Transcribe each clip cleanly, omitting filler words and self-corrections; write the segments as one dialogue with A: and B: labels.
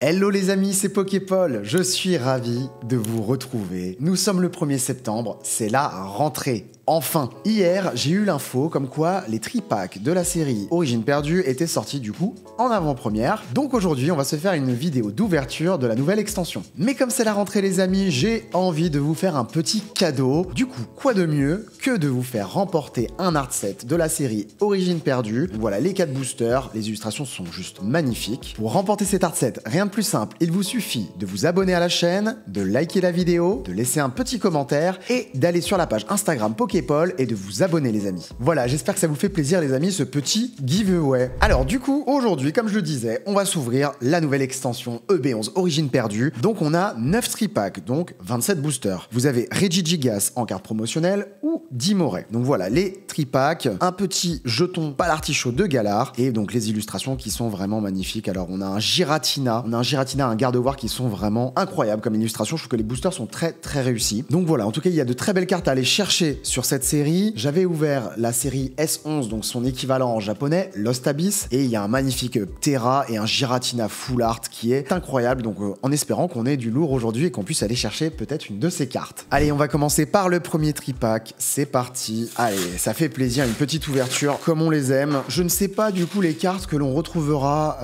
A: Hello les amis, c'est Poképol, je suis ravi de vous retrouver. Nous sommes le 1er septembre, c'est la rentrée. Enfin, hier, j'ai eu l'info comme quoi les tripacks de la série Origine perdue étaient sortis du coup en avant-première. Donc aujourd'hui, on va se faire une vidéo d'ouverture de la nouvelle extension. Mais comme c'est la rentrée les amis, j'ai envie de vous faire un petit cadeau. Du coup, quoi de mieux que de vous faire remporter un art set de la série Origine perdue. Voilà les 4 boosters, les illustrations sont juste magnifiques. Pour remporter cet art set, rien de plus simple, il vous suffit de vous abonner à la chaîne, de liker la vidéo, de laisser un petit commentaire et d'aller sur la page Instagram Poképol et de vous abonner les amis. Voilà, j'espère que ça vous fait plaisir les amis ce petit giveaway. Alors du coup, aujourd'hui, comme je le disais, on va s'ouvrir la nouvelle extension EB11 Origine perdue. Donc on a 9 tripacks, donc 27 boosters. Vous avez Regigigas en carte promotionnelle ou Dimoré. Donc voilà, les tripacks, un petit jeton pas l'artichaut de Galar et donc les illustrations qui sont vraiment magnifiques. Alors on a un Giratina, un Gardevoir qui sont vraiment incroyables comme illustration. Je trouve que les boosters sont très réussis. Donc voilà, en tout cas, il y a de très belles cartes à aller chercher sur cette série. J'avais ouvert la série S11, donc son équivalent en japonais, Lost Abyss, et il y a un magnifique Terra et un Giratina full art qui est incroyable, donc en espérant qu'on ait du lourd aujourd'hui et qu'on puisse aller chercher peut-être une de ces cartes. Allez, on va commencer par le premier tripack, c'est parti. Allez, ça fait plaisir, une petite ouverture comme on les aime. Je ne sais pas du coup les cartes que l'on retrouvera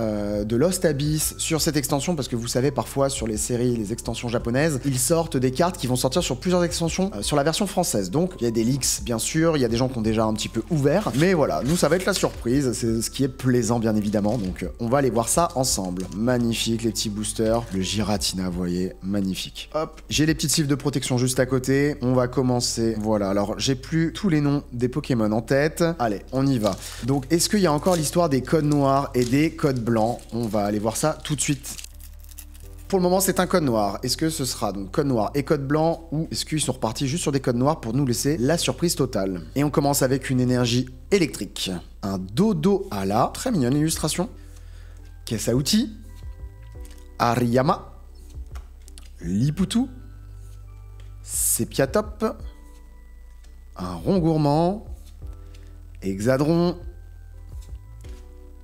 A: de Lost Abyss sur cette extension, parce que vous savez, parfois sur les séries, les extensions japonaises, ils sortent des cartes qui vont sortir sur plusieurs extensions sur la version française. Donc il y a des leaks bien sûr, il y a des gens qui ont déjà un petit peu ouvert, mais voilà, nous ça va être la surprise, c'est ce qui est plaisant bien évidemment, donc on va aller voir ça ensemble. Magnifique les petits boosters, le Giratina, vous voyez, magnifique. Hop, j'ai les petites cifs de protection juste à côté, on va commencer, voilà, alors j'ai plus tous les noms des Pokémon en tête, allez, on y va. Donc est-ce qu'il y a encore l'histoire des codes noirs et des codes blancs? On va aller voir ça tout de suite. Pour le moment, c'est un code noir. Est-ce que ce sera donc code noir et code blanc, ou est-ce qu'ils sont repartis juste sur des codes noirs pour nous laisser la surprise totale? Et on commence avec une énergie électrique. Un Dodo Ala, très mignonne illustration. Caisse à outils. Ariyama. Liputu. Sepiatop. Un rond gourmand. Hexadron.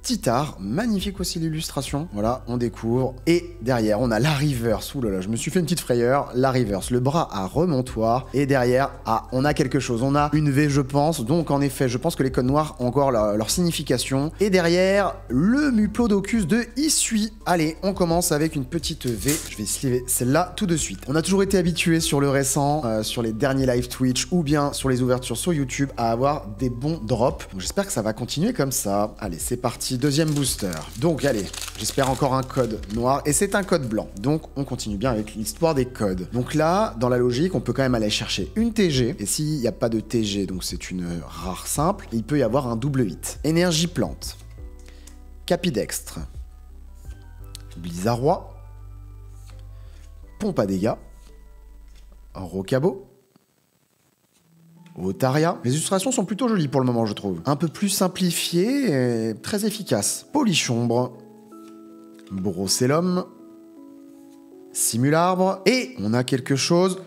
A: Titar, magnifique aussi l'illustration. Voilà, on découvre. Et derrière, on a la Reverse. Ouh là là, je me suis fait une petite frayeur. La Reverse, le bras à remontoir. Et derrière, on a quelque chose. On a une V, je pense. Donc, en effet, je pense que les codes noirs ont encore leur signification. Et derrière, le Muplodocus de Isui. Allez, on commence avec une petite V. Je vais sliver celle-là tout de suite. On a toujours été habitué sur le récent, sur les derniers live Twitch ou bien sur les ouvertures sur YouTube à avoir des bons drops. J'espère que ça va continuer comme ça. Allez, c'est parti. Deuxième booster. Donc allez, j'espère encore un code noir et c'est un code blanc. Donc on continue bien avec l'histoire des codes. Donc là, dans la logique, on peut quand même aller chercher une TG. Et s'il n'y a pas de TG, donc c'est une rare simple, il peut y avoir un double hit. Énergie plante. Capidextre. Blizzardroid. Pompe à dégâts. Rocabo. Otaria. Les illustrations sont plutôt jolies pour le moment, je trouve. Un peu plus simplifiées et très efficaces. Polychombre. Brossellum. Simularbre. Et on a quelque chose...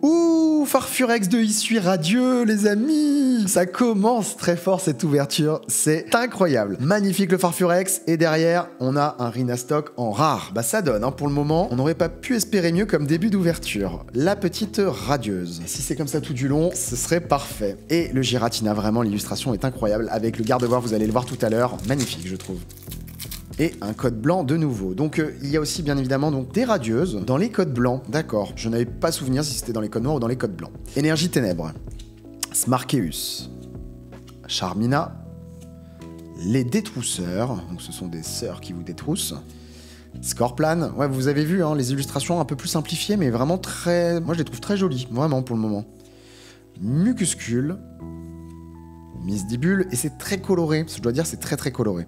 A: Ouh, Farfurex de Isui radieux, les amis! Ça commence très fort cette ouverture, c'est incroyable. Magnifique le Farfurex, et derrière, on a un Rhinastock en rare. Bah ça donne, hein, pour le moment, on n'aurait pas pu espérer mieux comme début d'ouverture. La petite radieuse. Et si c'est comme ça tout du long, ce serait parfait. Et le Giratina, vraiment, l'illustration est incroyable. Avec le Gardevoir, vous allez le voir tout à l'heure. Magnifique, je trouve. Et un code blanc de nouveau. Donc il y a aussi bien évidemment donc, des radieuses dans les codes blancs. D'accord, je n'avais pas souvenir si c'était dans les codes noirs ou dans les codes blancs. Énergie ténèbres. Smarkeus. Charmina. Les détrousseurs. Donc ce sont des sœurs qui vous détroussent. Scorplan. Ouais, vous avez vu, hein, les illustrations un peu plus simplifiées, mais vraiment très... Moi je les trouve très jolies, vraiment pour le moment. Mucuscule. Misdibule. Et c'est très coloré. Je dois dire, c'est très coloré.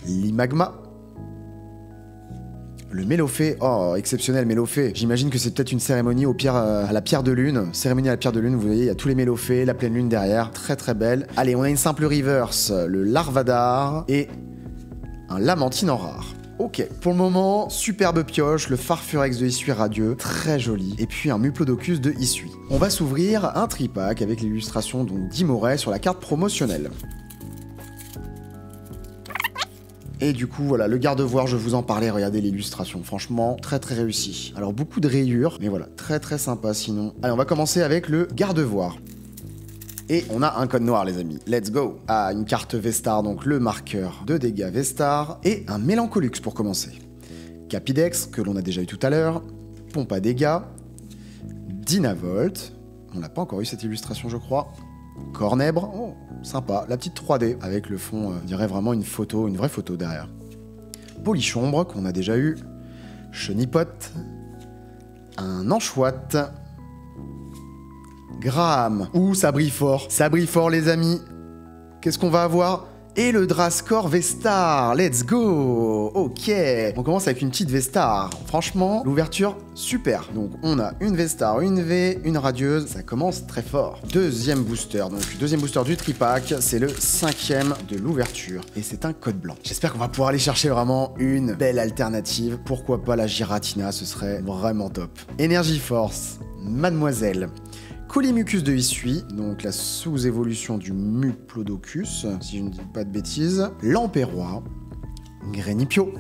A: L'Imagma. Le Mélophée. Oh, exceptionnel Mélophée. J'imagine que c'est peut-être une cérémonie à la pierre de lune. Cérémonie à la pierre de lune, vous voyez, il y a tous les Mélophées, la pleine lune derrière. Très belle. Allez, on a une simple reverse. Le Larvadar et un Lamentine en rare. Ok, pour le moment, superbe pioche, le Farfurex de Isui radieux, très joli, et puis un Muplodocus de Isui. On va s'ouvrir un tripack avec l'illustration d'Imoré sur la carte promotionnelle. Et du coup, voilà, le garde-voir, je vous en parlais, regardez l'illustration. Franchement, très très réussi. Alors, beaucoup de rayures, mais voilà, très très sympa sinon. Allez, on va commencer avec le garde-voir. Et on a un code noir, les amis. Let's go. Ah, une carte Vestar, donc le marqueur de dégâts Vestar. Et un Mélancolux pour commencer. Capidex, que l'on a déjà eu tout à l'heure. Pompe à dégâts. Dynavolt. On n'a pas encore eu cette illustration, je crois. Cornèbre. Oh, sympa. La petite 3D avec le fond, on dirait vraiment une photo, une vraie photo derrière. Polichombre, qu'on a déjà eu. Chenipote. Un Anchouette. Graham. Ouh, ça brille fort. Ça brille fort, les amis. Qu'est-ce qu'on va avoir? Et le Drascore Vestar. Let's go. Ok. On commence avec une petite Vestar. Franchement, l'ouverture, super. Donc, on a une Vestar, une V, une radieuse. Ça commence très fort. Deuxième booster. Donc, deuxième booster du tripack. C'est le 5e de l'ouverture. Et c'est un code blanc. J'espère qu'on va pouvoir aller chercher vraiment une belle alternative. Pourquoi pas la Giratina? Ce serait vraiment top. Energy Force. Mademoiselle. Colimucus de Issui, donc la sous-évolution du Muplodocus, si je ne dis pas de bêtises. Lampérois, Grenipio,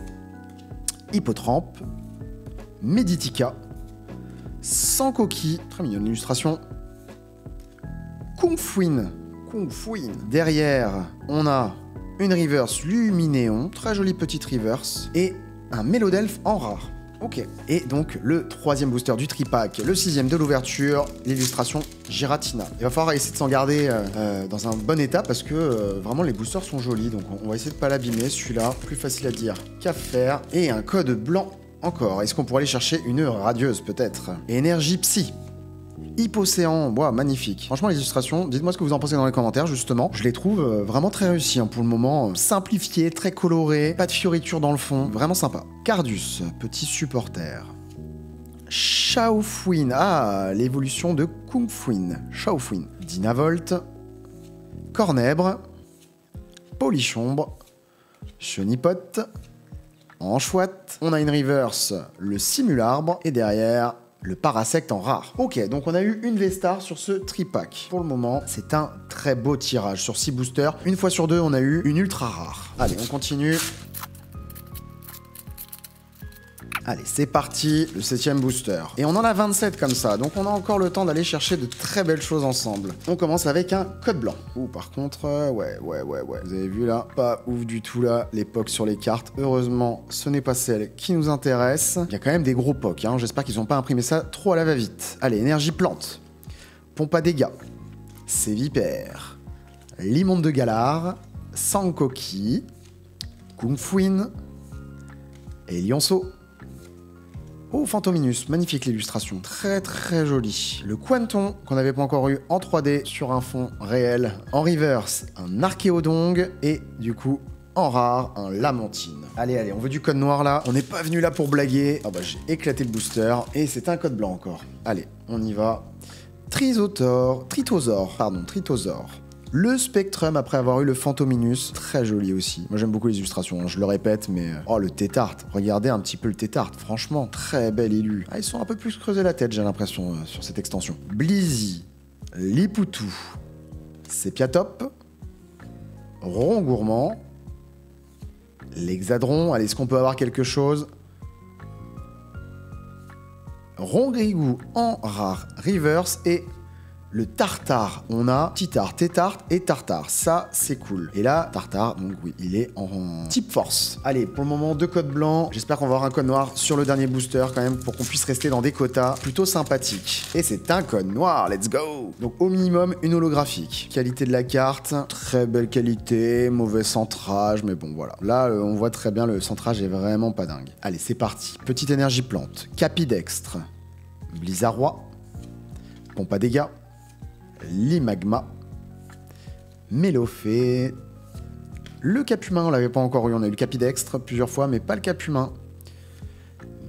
A: Hippotrampe, Meditica, Sans Coquille, très mignonne l'illustration. Kungfuin. Derrière, on a une reverse Luminéon, très jolie petite reverse, et un Mélodelphe en rare. Ok. Et donc, le 3e booster du tripack, le 6e de l'ouverture, l'illustration Giratina. Il va falloir essayer de s'en garder dans un bon état parce que vraiment les boosters sont jolis. Donc, on va essayer de pas l'abîmer. Celui-là, plus facile à dire qu'à faire. Et un code blanc encore. Est-ce qu'on pourrait aller chercher une radieuse peut-être? Énergie Psy. Hippocéan, wow, magnifique. Franchement, les illustrations, dites-moi ce que vous en pensez dans les commentaires, justement. Je les trouve vraiment très réussies pour le moment. Simplifiées, très colorées, pas de fioritures dans le fond, vraiment sympa. Cardus, petit supporter. Shaofuin, ah, l'évolution de Kungfuin. Shaofuin. Dynavolt. Cornèbre. Polichombre. Chenipote. Anchouette. On a une reverse, le Simularbre. Et derrière, le Parasect en rare. Ok, donc on a eu une Vestar sur ce tripack. Pour le moment, c'est un très beau tirage sur 6 boosters. Une fois sur deux, on a eu une ultra rare. Allez, on continue. Allez, c'est parti, le 7e booster. Et on en a 27 comme ça, donc on a encore le temps d'aller chercher de très belles choses ensemble. On commence avec un code blanc. Ouh, par contre, ouais. Vous avez vu là, pas ouf du tout là, les POC sur les cartes. Heureusement, ce n'est pas celle qui nous intéresse. Il y a quand même des gros POC, hein. J'espère qu'ils n'ont pas imprimé ça trop à la va-vite. Allez, énergie plante. Pompe à dégâts. Sévipère. Limonde de Galar. Sans coquille. Kungfuin. Et Lionceau. Oh, Fantominus, magnifique l'illustration, très très jolie. Le Quanton, qu'on n'avait pas encore eu en 3D sur un fond réel. En reverse, un Archéodongue et du coup, en rare, un Lamentine. Allez, on veut du code noir là. On n'est pas venu là pour blaguer. Ah bah j'ai éclaté le booster et c'est un code blanc encore. Allez, on y va. Tritosaure. Le Spectrum après avoir eu le Fantominus, très joli aussi. Moi j'aime beaucoup les illustrations, hein, je le répète, mais... Oh, le Tétart, regardez un petit peu le Tétart, franchement, très belle illu. Ah, ils sont un peu plus creusés la tête, j'ai l'impression, sur cette extension. Blizzy, Lipoutou, Sépiatop, Rongourmand, l'Hexadron, allez, est-ce qu'on peut avoir quelque chose? Rongrigou en rare reverse et... le Tartare, on a Titart, Tétart et Tartare, ça c'est cool. Et là, Tartare, donc oui, il est en type force. Allez, pour le moment, 2 codes blancs. J'espère qu'on va avoir un code noir sur le dernier booster quand même pour qu'on puisse rester dans des quotas plutôt sympathiques. Et c'est un code noir, let's go! Donc au minimum, une holographique. Qualité de la carte, très belle qualité, mauvais centrage, mais bon voilà. Là, on voit très bien, le centrage est vraiment pas dingue. Allez, c'est parti. Petite énergie plante, Capidextre, Blizzarrois, pompe à dégâts, Limagma, Mélophée, le Capumain, on l'avait pas encore eu, on a eu le Capidextre plusieurs fois, mais pas le Capumain.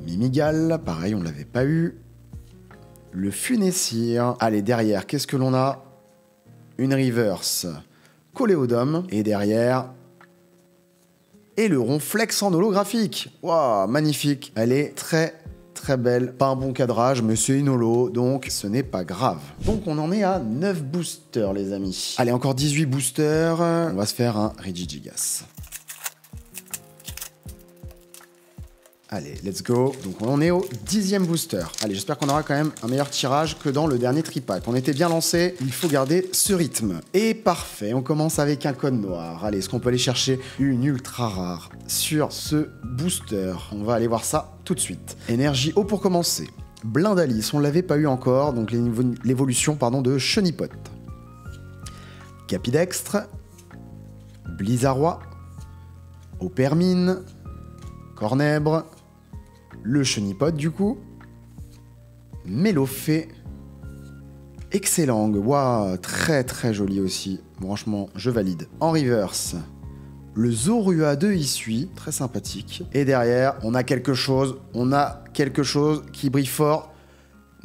A: Mimigal, pareil, on l'avait pas eu. Le Funessir. Allez, derrière, qu'est-ce que l'on a? Une reverse Coléodome, et derrière... et le Ronflex en holographique. Waouh, magnifique. Elle est très belle, pas un bon cadrage, mais c'est une holo, donc ce n'est pas grave. Donc on en est à 9 boosters, les amis. Allez, encore 18 boosters. On va se faire un Regigigas. Allez, let's go. Donc on est au 10e booster. Allez, j'espère qu'on aura quand même un meilleur tirage que dans le dernier tripack. On était bien lancé, il faut garder ce rythme. Et parfait, on commence avec un code noir. Allez, est-ce qu'on peut aller chercher une ultra rare sur ce booster? On va aller voir ça tout de suite. Énergie eau pour commencer. Blindalice, on l'avait pas eu encore, donc l'évolution de Chenipot. Capidextre. Blizzarrois. Opermine. Cornèbre. Le Chenipot du coup. Mélofée. Excellent, waouh, très très joli aussi. Franchement, je valide. En reverse, le Zorua de Issui, très sympathique. Et derrière, on a quelque chose qui brille fort.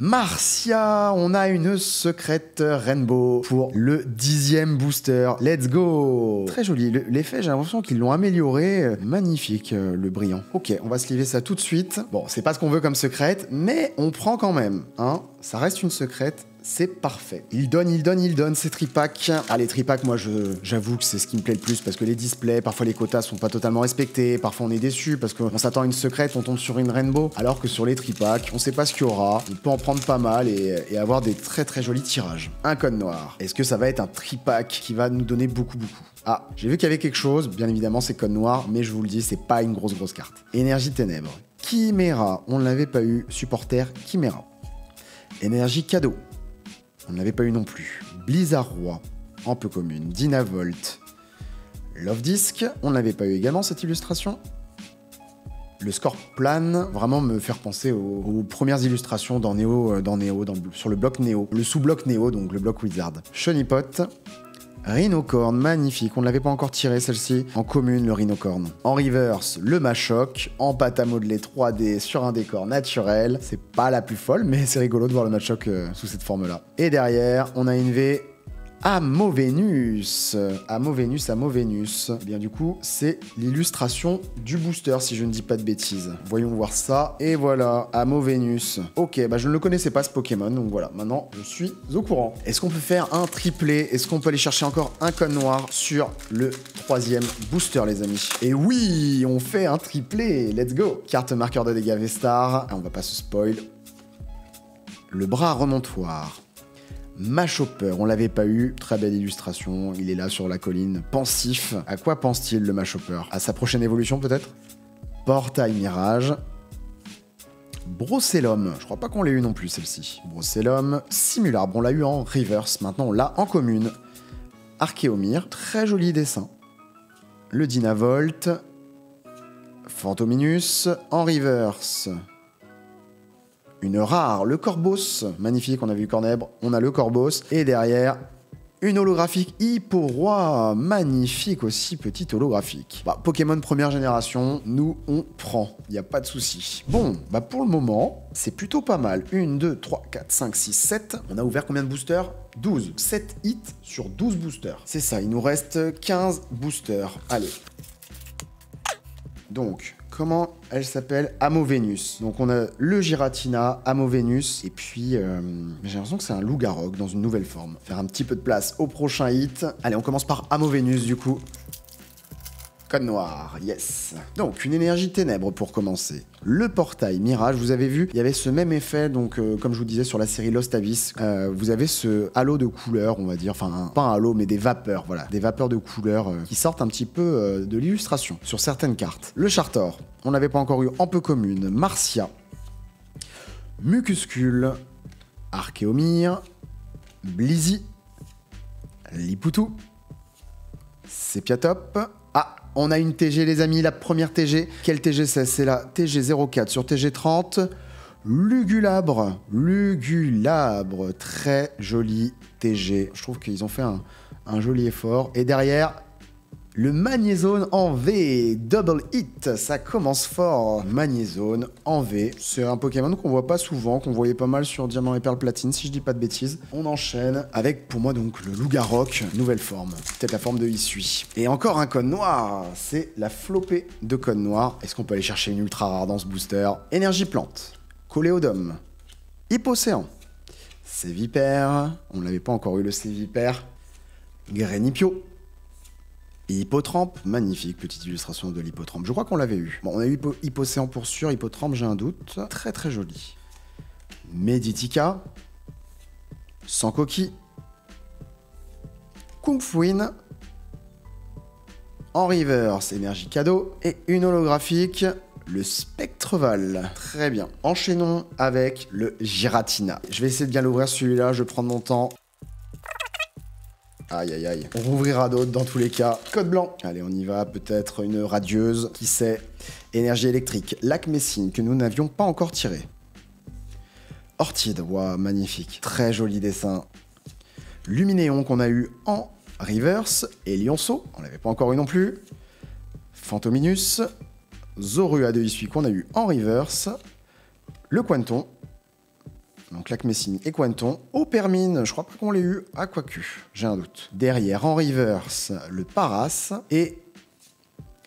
A: Marcia, on a une secrète Rainbow pour le 10e booster. Let's go! Très joli. L'effet, j'ai l'impression qu'ils l'ont amélioré. Magnifique, le brillant. Ok, on va se livrer ça tout de suite. Bon, c'est pas ce qu'on veut comme secrète, mais on prend quand même. Hein, ça reste une secrète. C'est parfait. Il donne, c'est tripack. Ah, les tripack, moi, j'avoue que c'est ce qui me plaît le plus parce que les displays, parfois les quotas sont pas totalement respectés, parfois on est déçu parce qu'on s'attend à une secrète, on tombe sur une rainbow, alors que sur les tripack, on sait pas ce qu'il y aura. On peut en prendre pas mal et avoir des très très jolis tirages. Un code noir. Est-ce que ça va être un tripack qui va nous donner beaucoup? Ah, j'ai vu qu'il y avait quelque chose, bien évidemment, c'est code noir, mais je vous le dis, c'est pas une grosse carte. Énergie ténèbres. Chimera, on ne l'avait pas eu. Supporter Chimera. Énergie cadeau. On ne l'avait pas eu non plus. Blizzarrois, en peu commune. Dynavolt. Love Disc, on ne l'avait pas eu également cette illustration. Le Scorplan, vraiment me faire penser aux premières illustrations dans Neo, sur le bloc Neo. Le sous-bloc Neo, donc le bloc Wizard. Chenipot. Rhinocorn, magnifique, on ne l'avait pas encore tiré celle-ci. En commune, le Rhinocorn. En reverse, le Machoc. En pâte à modeler 3D sur un décor naturel. C'est pas la plus folle, mais c'est rigolo de voir le Machoc sous cette forme-là. Et derrière, on a une V Amovenus. Amovenus. Eh bien du coup, c'est l'illustration du booster, si je ne dis pas de bêtises. Voyons voir ça. Et voilà, Amovenus. Ok, bah je ne le connaissais pas ce Pokémon, donc voilà, maintenant je suis au courant. Est-ce qu'on peut faire un triplé? Est-ce qu'on peut aller chercher encore un code noir sur le 3e booster, les amis? Et oui, on fait un triplé. Let's go. Carte marqueur de dégâts Vestar. Ah, on va pas se spoil. Le bras remontoir. Machopper, on l'avait pas eu, très belle illustration, il est là sur la colline, pensif. À quoi pense-t-il le Machopper? À sa prochaine évolution peut-être? Portail Mirage. Brocellum, je crois pas qu'on l'ait eu non plus celle-ci. Brocellum, Simularbre, on l'a eu en reverse, maintenant on l'a en commune. Archéomir, très joli dessin. Le Dynavolt. Phantominus, en reverse. Une rare, le Corboss, magnifique, on a vu Cornèbre, on a le Corboss, et derrière, une holographique Hipporoi, magnifique aussi, petite holographique. Bah, Pokémon première génération, nous on prend, il n'y a pas de souci. Bon, bah pour le moment, c'est plutôt pas mal. 1, 2, 3, 4, 5, 6, 7. On a ouvert combien de boosters? 12. 7 hits sur 12 boosters. C'est ça, il nous reste 15 boosters. Allez. Donc, comment elle s'appelle? Amovenus. Donc on a le Giratina, Amovenus, et puis j'ai l'impression que c'est un Lougarog dans une nouvelle forme. Faire un petit peu de place au prochain hit. Allez, on commence par Amovenus du coup. Code noir, yes. Donc, une énergie ténèbres pour commencer. Le portail Mirage, vous avez vu, il y avait ce même effet, donc comme je vous disais sur la série Lost Abyss, vous avez ce halo de couleurs, on va dire, enfin, pas un halo, mais des vapeurs, voilà. Des vapeurs de couleurs qui sortent un petit peu de l'illustration sur certaines cartes. Le Chartor, on l'avait pas encore eu en peu commune. Marcia. Mucuscule. Archéomir. Blizzy. Lipoutou. Sepiatop. Ah, on a une TG, les amis, la première TG. Quelle TG c'est? C'est la TG04 sur TG30. Lugulabre. Lugulabre. Très joli TG. Je trouve qu'ils ont fait un joli effort. Et derrière, le Magnézone en V. Double hit. Ça commence fort. Magnézone en V. C'est un Pokémon qu'on voit pas souvent, qu'on voyait pas mal sur Diamant et Perle Platine, si je dis pas de bêtises. On enchaîne avec, pour moi, donc, le Lougarok. Nouvelle forme. Peut-être la forme de Issui. Et encore un code noir. C'est la flopée de code noir. Est-ce qu'on peut aller chercher une ultra rare dans ce booster? Énergie plante. Coléodome. Hippocéan. Sévipère. On ne l'avait pas encore eu, le Sévipère. Grenipio. Hippotrampe, magnifique petite illustration de l'hippotrampe. Je crois qu'on l'avait eu. Bon, on a eu Hippocéan pour sûr, Hippotrampe, j'ai un doute. Très très joli. Meditica, sans coquille. Kung Fuin. En reverse, énergie cadeau. Et une holographique, le Spectreval. Très bien. Enchaînons avec le Giratina. Je vais essayer de bien l'ouvrir celui-là, je vais prendre mon temps. Aïe aïe aïe. On rouvrira d'autres dans tous les cas. Code blanc. Allez, on y va. Peut-être une radieuse. Qui sait? Énergie électrique. Lac Messine que nous n'avions pas encore tiré. Orchide. Waouh, magnifique. Très joli dessin. Luminéon qu'on a eu en reverse. Et Lionceau. On l'avait pas encore eu non plus. Fantominus. Zorua de Issui qu'on a eu en reverse. Le Quanton. Donc Lac Messine et Quanton. Opermine, je crois pas qu'on l'ait eu. Ah, quoique, j'ai un doute. Derrière, en reverse, le Paras et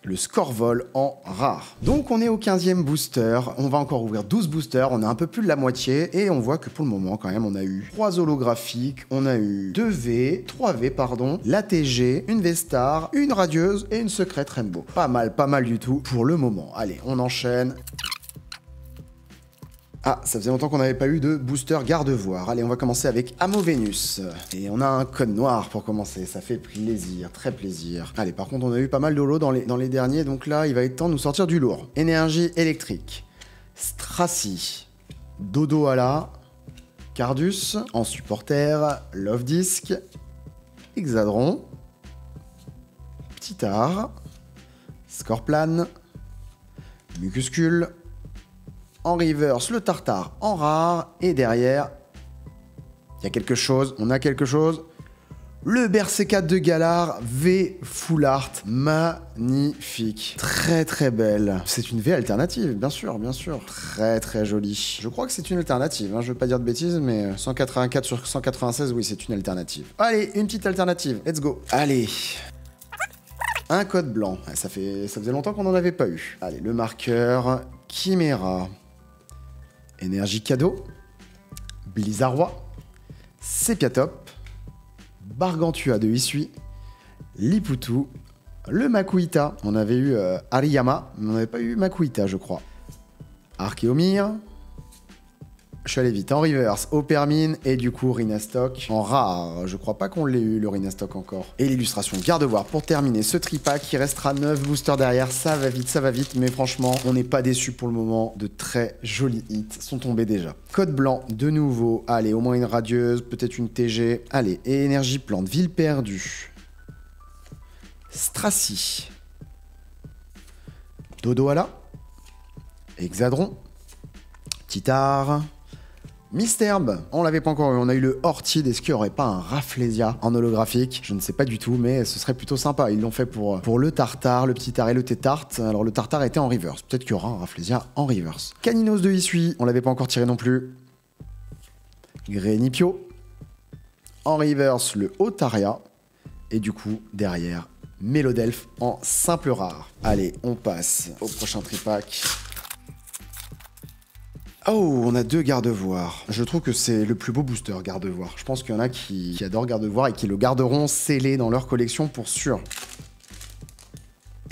A: le Scorvol en rare. Donc on est au 15e booster. On va encore ouvrir 12 boosters. On a un peu plus de la moitié. Et on voit que pour le moment, quand même, on a eu 3 holographiques. On a eu 2 V, 3 V, pardon. La TG, une V-Star, une radieuse et une secrète Rainbow. Pas mal du tout pour le moment. Allez, on enchaîne. Ah, ça faisait longtemps qu'on n'avait pas eu de booster garde-voir. Allez, on va commencer avec Amovenus. Et on a un code noir pour commencer. Ça fait plaisir, très plaisir. Allez, par contre, on a eu pas mal de lots dans les derniers. Donc là, il va être temps de nous sortir du lourd. Énergie électrique. Stracy. Dodoala. Cardus. En supporter. Love Disc. Hexadron. Ptitar. Scorplan. Mucuscule. En reverse, le Tartare en rare. Et derrière, il y a quelque chose. On a quelque chose. Le Berserker de Galar V Full Art. Magnifique. Très très belle. C'est une V alternative, bien sûr, bien sûr. Très très jolie. Je crois que c'est une alternative. Hein. Je veux pas dire de bêtises, mais 184 sur 196, oui, c'est une alternative. Allez, une petite alternative. Let's go. Allez. Un code blanc. Ça faisait longtemps qu'on n'en avait pas eu. Allez, le marqueur. Chimera. Énergie cadeau, Blizzarrois, Sepiatop, Bargantua de Issui, Liputu, le Makuita. On avait eu Ariyama, mais on n'avait pas eu Makuita, je crois. Archéomir, je suis allé vite en reverse, Opermine et du coup Rhinastock en rare. Je crois pas qu'on l'ait eu le Rhinastock encore. Et l'illustration garde-voir pour terminer ce tripack. Il restera 9 boosters derrière. Ça va vite, mais franchement, on n'est pas déçu pour le moment. De très jolis hits sont tombés déjà. Code blanc de nouveau. Allez, au moins une radieuse, peut-être une TG. Allez, et énergie plante, ville perdue. Stracy. Dodoala. Hexadron. Titar. Misterbe, on l'avait pas encore eu, on a eu le Orchid. Est-ce qu'il n'y aurait pas un Rafflesia en holographique? Je ne sais pas du tout, mais ce serait plutôt sympa. Ils l'ont fait pour le Tartare, le petit et le Tétarte. Alors le Tartare était en reverse, peut-être qu'il y aura un Rafflesia en reverse. Caninos de Issui, on l'avait pas encore tiré non plus. Grenipio. En reverse, le Otaria. Et du coup, derrière, Mélodelphe en simple rare. Allez, on passe au prochain tripack. Oh, on a 2 garde-voir. Je trouve que c'est le plus beau booster garde-voir. Je pense qu'il y en a qui adorent garde-voir et qui le garderont scellé dans leur collection pour sûr.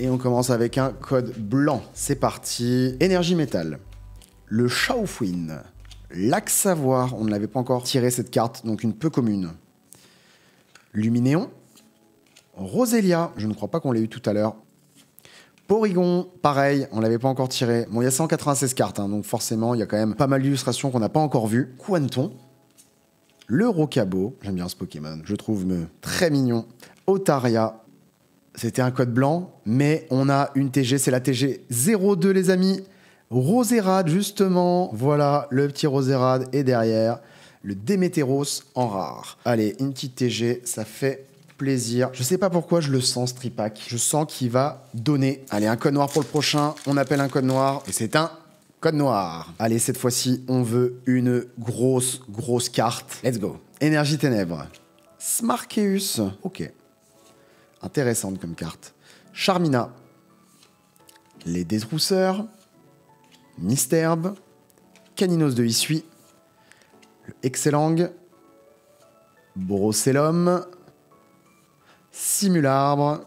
A: Et on commence avec un code blanc. C'est parti. Énergie métal. Le Shaofuin. Lac Savoir. On ne l'avait pas encore tiré cette carte, donc une peu commune. Luminéon. Roselia. Je ne crois pas qu'on l'ait eu tout à l'heure. Porygon, pareil, on l'avait pas encore tiré. Bon, il y a 196 cartes, hein, donc forcément, il y a quand même pas mal d'illustrations qu'on n'a pas encore vues. Quanton, le Rocabo, j'aime bien ce Pokémon, je trouve très mignon. Otaria, c'était un code blanc, mais on a une TG, c'est la TG 02, les amis. Roserade, justement, voilà, le petit Roserade, et derrière, le Démétéros en rare. Allez, une petite TG, ça fait plaisir. Je sais pas pourquoi je le sens ce tripack. Je sens qu'il va donner. Allez, un code noir pour le prochain. On appelle un code noir et c'est un code noir. Allez, cette fois-ci, on veut une grosse carte. Let's go. Énergie ténèbres. Smarkeus. Ok. Intéressante comme carte. Charmina. Les Détrousseurs. Misterbe. Caninos de Issui. Le Excellang. Brocellum. Simularbre,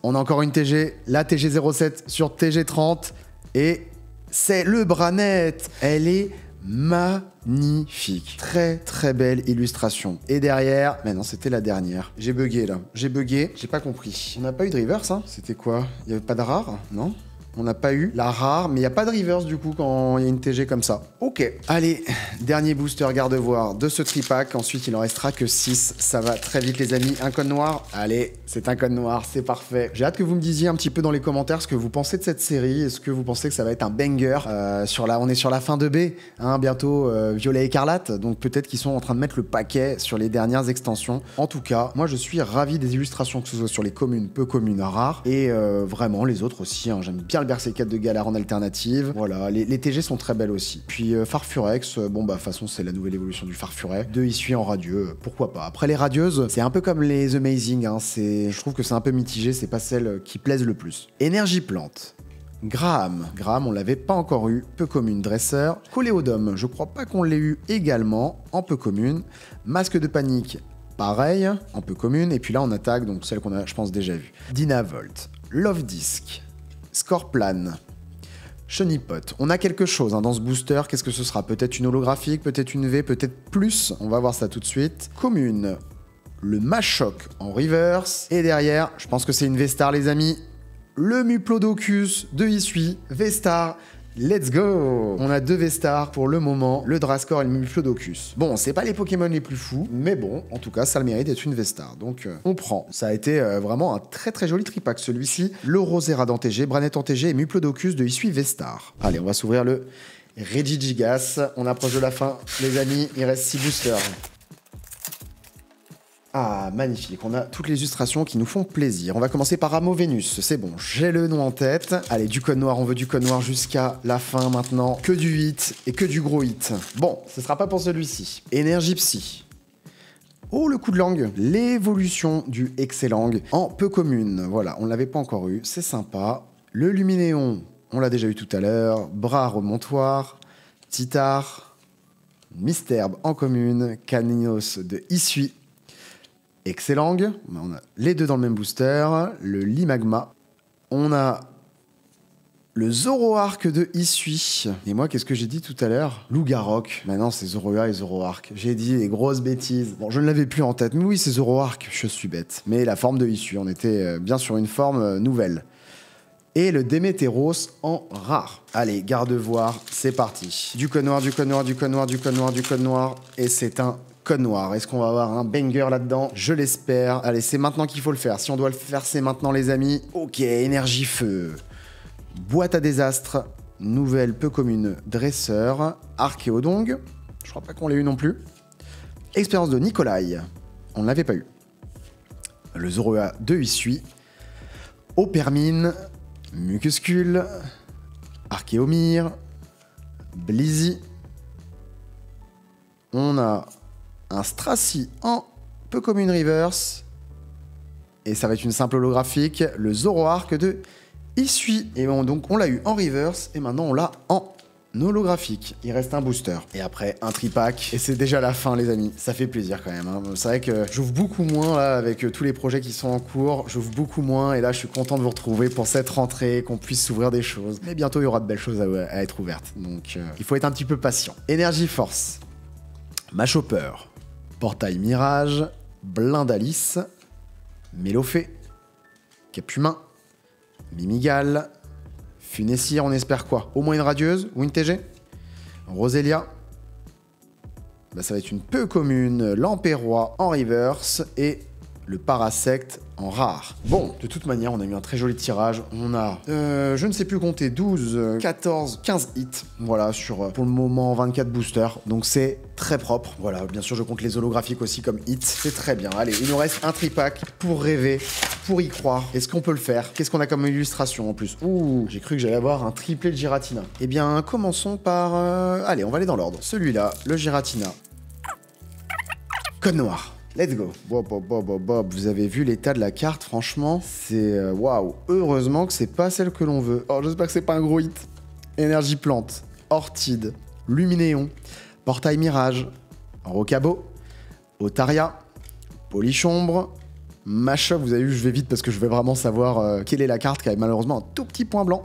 A: On a encore une TG, la TG07 sur TG30. Et c'est le bras net. Elle est magnifique. Très très belle illustration. Et derrière, mais non, c'était la dernière. J'ai bugué là. J'ai pas compris. On n'a pas eu de reverse, hein? C'était quoi? Il n'y avait pas de rare? Non? On n'a pas eu la rare, mais il n'y a pas de reverse du coup quand il y a une TG comme ça. Ok, allez, dernier booster garde-voir de ce tripack. Ensuite, il en restera que 6. Ça va très vite les amis. Un code noir. Allez, c'est un code noir, c'est parfait. J'ai hâte que vous me disiez un petit peu dans les commentaires ce que vous pensez de cette série. Est-ce que vous pensez que ça va être un banger? On est sur la fin de B, hein, bientôt Violet Écarlate. Donc peut-être qu'ils sont en train de mettre le paquet sur les dernières extensions. En tout cas, moi je suis ravi des illustrations, que ce soit sur les communes, peu communes, rares. Et vraiment les autres aussi, hein. J'aime bien le Berserk 4 de Galar en alternative. Voilà, les TG sont très belles aussi. Puis Farfurex, bon bah de toute façon c'est la nouvelle évolution du Farfuret. 2 issues en radieux, pourquoi pas. Après les radieuses, c'est un peu comme les Amazing, hein. Je trouve que c'est un peu mitigé, c'est pas celles qui plaisent le plus. Énergie plante. Graham, on l'avait pas encore eu, peu commune, dresseur. Coléodome, je crois pas qu'on l'ait eu également, en peu commune. Masque de panique, pareil, en peu commune. Et puis là on attaque, donc celle qu'on a je pense déjà vue. Dynavolt, Love Disc, Scorplan, Chenipot. On a quelque chose hein, dans ce booster. Qu'est-ce que ce sera? Peut-être une holographique, peut-être une V, peut-être plus. On va voir ça tout de suite. Commune, le Machoc en reverse. Et derrière, je pense que c'est une V-Star les amis. Le Muplodocus de Isui, V-Star. Let's go! On a 2 V-Stars pour le moment, le Drascore et le Muplodocus. Bon, c'est pas les Pokémon les plus fous, mais bon, en tout cas, ça a le mérite d'être une V-Star. Donc, on prend. Ça a été vraiment un très très joli tripack, celui-ci. Le Rosera en TG, Branet en TG et Muplodocus de Isui V-Star. Allez, on va s'ouvrir le Regigigas. On approche de la fin, les amis. Il reste 6 boosters. Ah, magnifique. On a toutes les illustrations qui nous font plaisir. On va commencer par Amovenus. C'est bon, j'ai le nom en tête. Allez, du code noir. On veut du code noir jusqu'à la fin maintenant. Que du hit et que du gros hit. Bon, ce sera pas pour celui-ci. Énergie Psy. Oh, le coup de langue. L'évolution du Excellang en peu commune. Voilà, on l'avait pas encore eu. C'est sympa. Le Luminéon, on l'a déjà eu tout à l'heure. Bras remontoir. Titar. Mystherbe en commune. Caninos de Isui. Excellang, on a les deux dans le même booster, le Limagma, on a le Zoroark de Isui, et moi qu'est-ce que j'ai dit tout à l'heure? Lougarok, maintenant c'est Zoroa et Zoroark, j'ai dit des grosses bêtises, bon je ne l'avais plus en tête, mais oui c'est Zoroark, je suis bête, mais la forme de Isui, on était bien sur une forme nouvelle. Et le Démétéros en rare. Allez, garde-voir, c'est parti. Du code noir, du code noir, du code noir, du code noir, du code noir, et c'est un code noir. Est-ce qu'on va avoir un banger là-dedans? Je l'espère. Allez, c'est maintenant qu'il faut le faire. Si on doit le faire, c'est maintenant, les amis. Ok, énergie feu. Boîte à désastre. Nouvelle peu commune dresseur. Archéodong. Je crois pas qu'on l'ait eu non plus. Expérience de Nikolai. On ne l'avait pas eu. Le Zoroa de Isui. Opermine. Mucuscule. Archéomir. Blizzy. On a un Stracy en peu commune reverse. Et ça va être une simple holographique. Le Zoroark de Isui. Et donc on l'a eu en reverse. Et maintenant on l'a en holographique. Il reste un booster. Et après un tripack. Et c'est déjà la fin les amis. Ça fait plaisir quand même. Hein. C'est vrai que j'ouvre beaucoup moins là avec tous les projets qui sont en cours. J'ouvre beaucoup moins. Et là je suis content de vous retrouver pour cette rentrée. Qu'on puisse s'ouvrir des choses. Mais bientôt il y aura de belles choses à être ouvertes. Donc il faut être un petit peu patient. Énergie Force. Machopper. Portail Mirage, Blindalice, Mélofée, Capumain, Mimigal, Funessir, on espère quoi? Au moins une radieuse ou une TG? Roselia, bah, ça va être une peu commune, Lampérois en reverse et le Parasect en rare. Bon, de toute manière, on a eu un très joli tirage. On a, je ne sais plus compter, 12, 14, 15 hits. Voilà, sur, pour le moment, 24 boosters. Donc c'est très propre. Voilà, bien sûr, je compte les holographiques aussi comme hits. C'est très bien. Allez, il nous reste un tripack pour rêver, pour y croire. Est-ce qu'on peut le faire? Qu'est-ce qu'on a comme illustration en plus? Ouh, j'ai cru que j'allais avoir un triplé de Giratina. Eh bien, commençons par... Allez, on va aller dans l'ordre. Celui-là, le Giratina. Code noir. Let's go. Bob. Vous avez vu l'état de la carte, franchement, c'est... Waouh. Heureusement que c'est pas celle que l'on veut. Oh, j'espère que c'est pas un gros hit. Énergie plante, Ortide, Luminéon, Portail Mirage, Rocabo, Otaria, Polichombre, Mashup, vous avez vu, je vais vite parce que je veux vraiment savoir quelle est la carte qui a malheureusement un tout petit point blanc.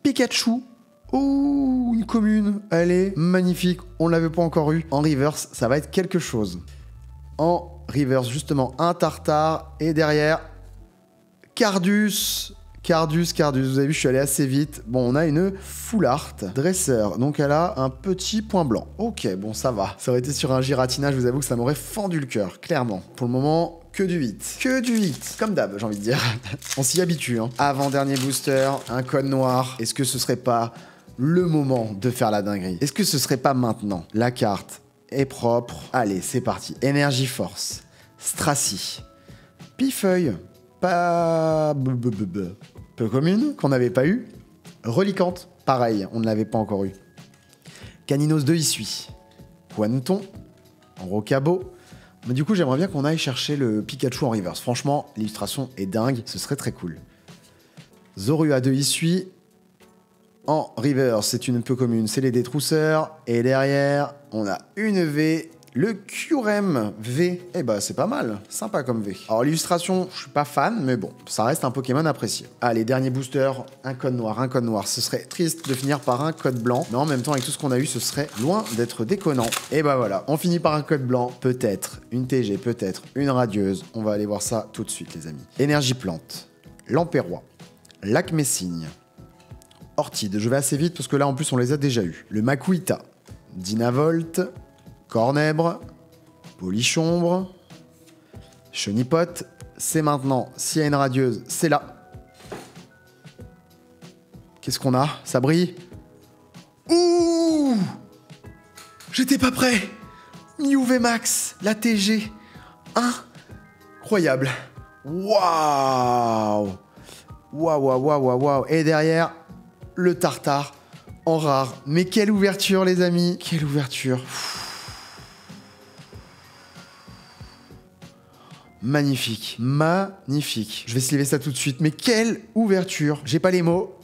A: Pikachu. Oh, une commune. Elle est magnifique. On ne l'avait pas encore eu. En reverse, ça va être quelque chose. En reverse, justement, un tartare. Et derrière, Cardus. Cardus. Vous avez vu, je suis allé assez vite. Bon, on a une full art dresseur. Donc, elle a un petit point blanc. Ok, bon, ça va. Ça aurait été sur un Giratina, je vous avoue que ça m'aurait fendu le cœur, clairement. Pour le moment, que du 8. Que du 8. Comme d'hab, j'ai envie de dire. On s'y habitue, hein. Avant-dernier booster, un code noir. Est-ce que ce serait pas le moment de faire la dinguerie? Est-ce que ce serait pas maintenant? La carte est propre. Allez, c'est parti. Énergie Force. Stracy. Pifeuille. Pas... Peu commune, qu'on n'avait pas eu. Reliquante. Pareil, on ne l'avait pas encore eu. Caninos de Issui. Pointon. Rocabo. Mais du coup, j'aimerais bien qu'on aille chercher le Pikachu en reverse. Franchement, l'illustration est dingue. Ce serait très cool. Zorua de Issui. En reverse, c'est une peu commune. C'est les détrousseurs. Et derrière, on a une V. Le Kyurem V. Eh bah, c'est pas mal. Sympa comme V. Alors, l'illustration, je suis pas fan, mais bon, ça reste un Pokémon apprécié. Allez, dernier booster. Un code noir, un code noir. Ce serait triste de finir par un code blanc. Mais en même temps, avec tout ce qu'on a eu, ce serait loin d'être déconnant. Et bah voilà, on finit par un code blanc. Peut-être une TG, peut-être une radieuse. On va aller voir ça tout de suite, les amis. Énergie plante. Lampérois. Lac Messigne. Ortide. Je vais assez vite parce que là, en plus, on les a déjà eus. Le Makuita. Dynavolt. Cornèbre, Polichombre, Chenipote, c'est maintenant. S'il y a une radieuse, c'est là. Qu'est-ce qu'on a? Ça brille? Ouh! J'étais pas prêt! Mew VMAX, la TG. Incroyable. Waouh! Waouh. Et derrière, le tartare en rare. Mais quelle ouverture, les amis! Quelle ouverture! Magnifique, magnifique. Je vais sliver ça tout de suite. Mais quelle ouverture! J'ai pas les mots.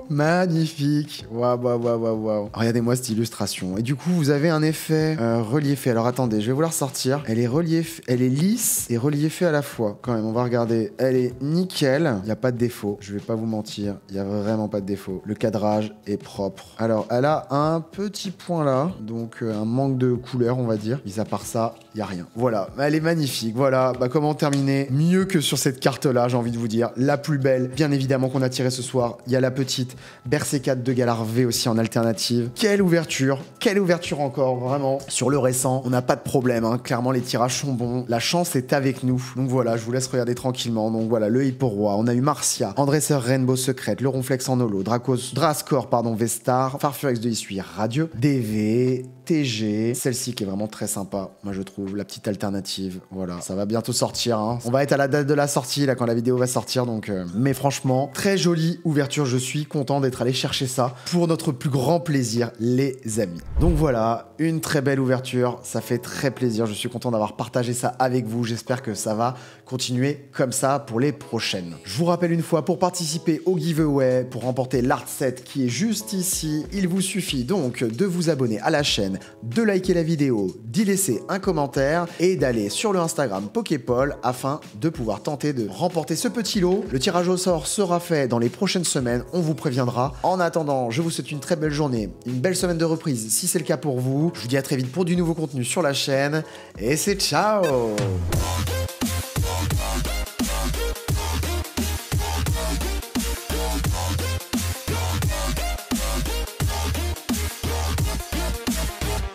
A: Magnifique. Waouh. Regardez-moi cette illustration. Et du coup, vous avez un effet reliefé. Alors attendez, je vais vous la ressortir. Elle est reliefée, elle est lisse et reliefée à la fois. Quand même, on va regarder. Elle est nickel. Il n'y a pas de défaut. Je vais pas vous mentir. Il n'y a vraiment pas de défaut. Le cadrage est propre. Alors, elle a un petit point là. Donc, un manque de couleur, on va dire. Mis à part ça, il n'y a rien. Voilà. Elle est magnifique. Voilà. Bah, comment terminer mieux que sur cette carte-là, j'ai envie de vous dire. La plus belle, bien évidemment, qu'on a tirée ce soir. Il y a la petite Berserkat de Galar V aussi en alternative. Quelle ouverture encore, vraiment. Sur le récent, on n'a pas de problème, hein. Clairement, les tirages sont bons. La chance est avec nous. Donc voilà, je vous laisse regarder tranquillement. Donc voilà, le Hipporoi. On a eu Marcia, Andresseur Rainbow Secret, le Ronflex en holo, Drascore, Vestar, Farfurex de Issui, Radieux, DV, TG. Celle-ci qui est vraiment très sympa, moi je trouve. La petite alternative. Voilà, ça va bientôt sortir, hein. On va être à la date de la sortie, là, quand la vidéo va sortir. Donc, mais franchement, très jolie ouverture, je suis content d'être allé chercher ça pour notre plus grand plaisir, les amis. Donc voilà, une très belle ouverture, ça fait très plaisir, je suis content d'avoir partagé ça avec vous, j'espère que ça va continuer comme ça pour les prochaines. Je vous rappelle une fois, pour participer au giveaway, pour remporter l'art set qui est juste ici, il vous suffit donc de vous abonner à la chaîne, de liker la vidéo, d'y laisser un commentaire et d'aller sur le Instagram Poképole afin de pouvoir tenter de remporter ce petit lot. Le tirage au sort sera fait dans les prochaines semaines, on vous préviendra. En attendant, je vous souhaite une très belle journée, une belle semaine de reprise si c'est le cas pour vous. Je vous dis à très vite pour du nouveau contenu sur la chaîne et c'est ciao!